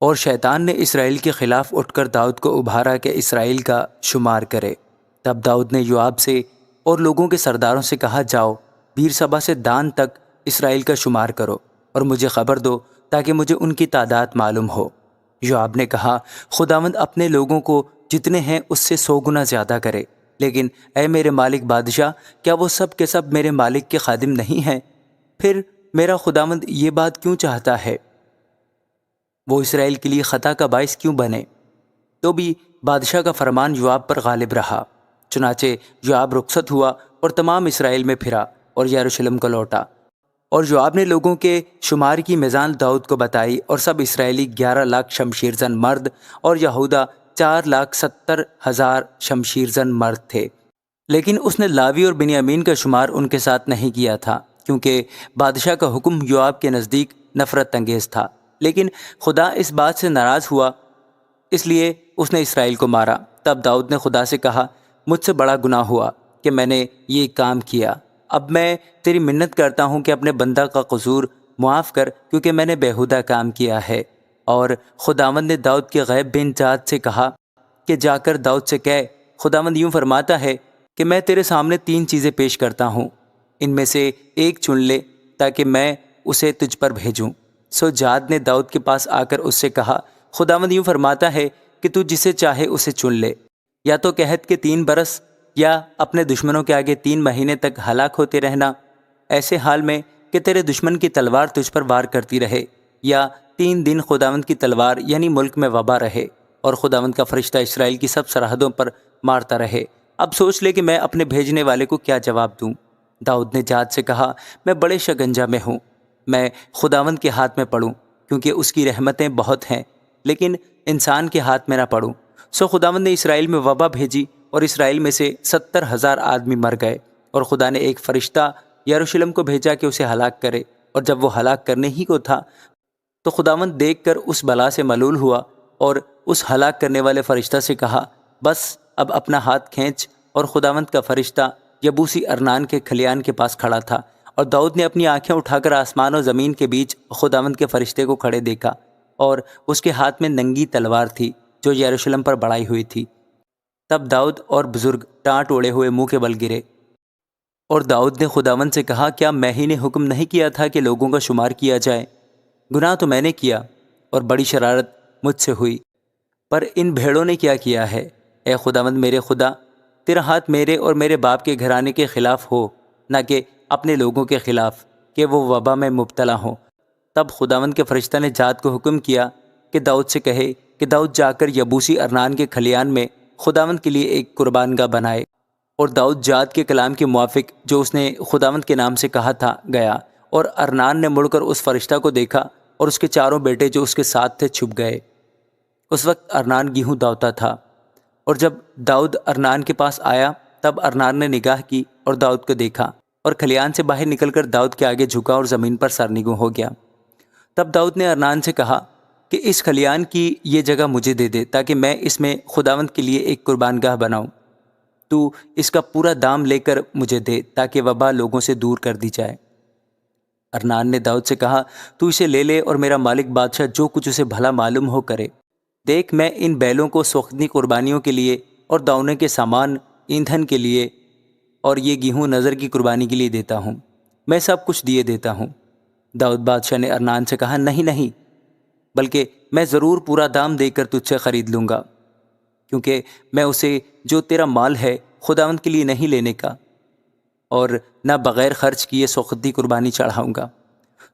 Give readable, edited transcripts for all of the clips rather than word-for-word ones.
اور شیطان نے اسرائیل کے خلاف اٹھ کر داؤد کو ابھارا کہ اسرائیل کا شمار کرے۔ تب داؤد نے یوآب سے اور لوگوں کے سرداروں سے کہا، جاؤ بیرسبا سے دان تک اسرائیل کا شمار کرو اور مجھے خبر دو تاکہ مجھے ان کی تعداد معلوم ہو۔ یوآب نے کہا، خداوند اپنے لوگوں کو جتنے ہیں اس سے 100 گنا زیادہ کرے، لیکن اے میرے مالک بادشاہ، کیا وہ سب کے سب میرے مالک کے خادم نہیں ہیں؟ پھر میرا خداوند یہ بات کیوں چاہتا ہے؟ وہ اسرائیل کے لیے خطا کا باعث کیوں بنے؟ تو بھی بادشاہ کا فرمان یوآب پر غالب رہا۔ چنانچہ یوآب رخصت ہوا اور تمام اسرائیل میں پھرا اور یروشلم کو لوٹا۔ اور یوآب نے لوگوں کے شمار کی میزان داؤد کو بتائی، اور سب اسرائیلی 11 لاکھ شمشیر زن مرد اور یہودا 4,70,000 شمشیر زن مرد تھے۔ لیکن اس نے لاوی اور بنیامین کا شمار ان کے ساتھ نہیں کیا تھا، کیونکہ بادشاہ کا حکم یوآب کے نزدیک نفرت انگیز تھا۔ لیکن خدا اس بات سے ناراض ہوا، اس لیے اس نے اسرائیل کو مارا۔ تب داؤد نے خدا سے کہا، مجھ سے بڑا گناہ ہوا کہ میں نے یہ کام کیا۔ اب میں تیری منت کرتا ہوں کہ اپنے بندہ کا قصور معاف کر، کیونکہ میں نے بیہودہ کام کیا ہے۔ اور خداوند نے داؤد کے غیب بن جات سے کہا کہ جا کر داؤد سے کہہ، خداوند یوں فرماتا ہے کہ میں تیرے سامنے 3 چیزیں پیش کرتا ہوں، ان میں سے ایک چن لے تاکہ میں اسے تجھ پر بھیجوں۔ سو جاد نے داؤد کے پاس آ کر اس سے کہا، خداوند یوں فرماتا ہے کہ تو جسے چاہے اسے چن لے، یا تو قحط کے 3 برس، یا اپنے دشمنوں کے آگے 3 مہینے تک ہلاک ہوتے رہنا، ایسے حال میں کہ تیرے دشمن کی تلوار تجھ پر وار کرتی رہے، یا 3 دن خداوند کی تلوار یعنی ملک میں وبا رہے، اور خداوند کا فرشتہ اسرائیل کی سب سرحدوں پر مارتا رہے۔ اب سوچ لے کہ میں اپنے بھیجنے والے کو کیا جواب دوں۔ داؤد نے جاد سے کہا، میں بڑے شکنجہ میں ہوں، میں خداوند کے ہاتھ میں پڑوں، کیونکہ اس کی رحمتیں بہت ہیں، لیکن انسان کے ہاتھ میں نہ پڑوں۔ سو خداوند نے اسرائیل میں وبا بھیجی، اور اسرائیل میں سے 70,000 آدمی مر گئے، اور خدا نے ایک فرشتہ یروشلم کو بھیجا کہ اسے ہلاک کرے۔ اور جب وہ ہلاک کرنے ہی کو تھا تو خداوند دیکھ کر اس بلا سے ملول ہوا، اور اس ہلاک کرنے والے فرشتہ سے کہا، بس اب اپنا ہاتھ کھینچ۔ اور خداوند کا فرشتہ یبوسی ارنان کے کھلیان کے پاس کھڑا تھا، اور داؤد نے اپنی آنکھیں اٹھا کر آسمان و زمین کے بیچ خداوند کے فرشتے کو کھڑے دیکھا، اور اس کے ہاتھ میں ننگی تلوار تھی جو یروشلم پر بڑھائی ہوئی تھی۔ تب داؤد اور بزرگ ٹانٹ اوڑے ہوئے منہ کے بل گرے۔ اور داؤد نے خداوند سے کہا، کیا میں ہی نے حکم نہیں کیا تھا کہ لوگوں کا شمار کیا جائے؟ گناہ تو میں نے کیا، اور بڑی شرارت مجھ سے ہوئی، پر ان بھیڑوں نے کیا کیا ہے؟ اے خداوند میرے خدا، تیرا ہاتھ میرے اور میرے باپ کے گھرانے کے خلاف ہو، نہ کہ اپنے لوگوں کے خلاف، کہ وہ وبا میں مبتلا ہوں۔ تب خداوند کے فرشتہ نے جاد کو حکم کیا کہ داؤد سے کہے کہ داؤد جا کر یبوسی ارنان کے کھلیان میں خداوند کے لیے ایک قربان گاہ بنائے۔ اور داؤد جاد کے کلام کے موافق جو اس نے خداوند کے نام سے کہا تھا گیا، اور ارنان نے مڑ کر اس فرشتہ کو دیکھا، اور اس کے 4 بیٹے جو اس کے ساتھ تھے چھپ گئے۔ اس وقت ارنان گیہوں داوتا تھا، اور جب داؤد ارنان کے پاس آیا تب ارنان نے نگاہ کی اور داؤد کو دیکھا، اور کھلیان سے باہر نکل کر داؤد کے آگے جھکا اور زمین پر سرنگوں ہو گیا۔ تب داؤد نے ارنان سے کہا کہ اس کھلیان کی یہ جگہ مجھے دے دے، تاکہ میں اس میں خداوند کے لیے ایک قربان گاہ بناؤں۔ تو اس کا پورا دام لے کر مجھے دے، تاکہ وبا لوگوں سے دور کر دی جائے۔ ارنان نے داؤد سے کہا، تو اسے لے لے، اور میرا مالک بادشاہ جو کچھ اسے بھلا معلوم ہو کرے۔ دیکھ، میں ان بیلوں کو سوختنی قربانیوں کے لیے اور داؤنے کے سامان ایندھن کے لیے اور یہ گیہوں نظر کی قربانی کے لیے دیتا ہوں، میں سب کچھ دیے دیتا ہوں۔ داؤد بادشاہ نے ارنان سے کہا، نہیں نہیں، بلکہ میں ضرور پورا دام دے کر تجھ سے خرید لوں گا، کیونکہ میں اسے جو تیرا مال ہے خداوند کے لیے نہیں لینے کا، اور نہ بغیر خرچ کیے سوختی قربانی چڑھاؤں گا۔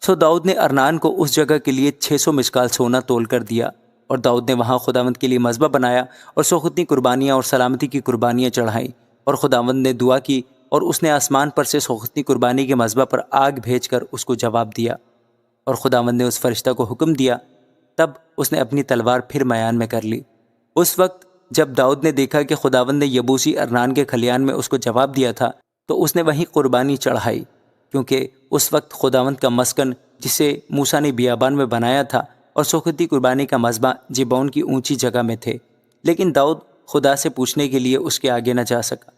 سو داؤد نے ارنان کو اس جگہ کے لیے 600 مشکال سونا تول کر دیا، اور داؤد نے وہاں خداوند کے لیے مذبح بنایا اور سوختی قربانیاں اور سلامتی کی قربانیاں چڑھائیں۔ اور خداوند نے دعا کی، اور اس نے آسمان پر سے سوختی قربانی کے مذبح پر آگ بھیج کر اس کو جواب دیا۔ اور خداوند نے اس فرشتہ کو حکم دیا، تب اس نے اپنی تلوار پھر میان میں کر لی۔ اس وقت جب داؤد نے دیکھا کہ خداوند نے یبوسی ارنان کے کھلیان میں اس کو جواب دیا تھا، تو اس نے وہیں قربانی چڑھائی، کیونکہ اس وقت خداوند کا مسکن جسے موسیٰ نے بیابان میں بنایا تھا اور سوختی قربانی کا مذبح جبون کی اونچی جگہ میں تھے۔ لیکن داؤد خدا سے پوچھنے کے لیے اس کے آگے نہ جا سکا،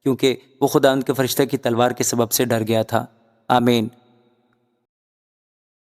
کیونکہ وہ خداوند کے فرشتہ کی تلوار کے سبب سے ڈر گیا تھا۔ آمین۔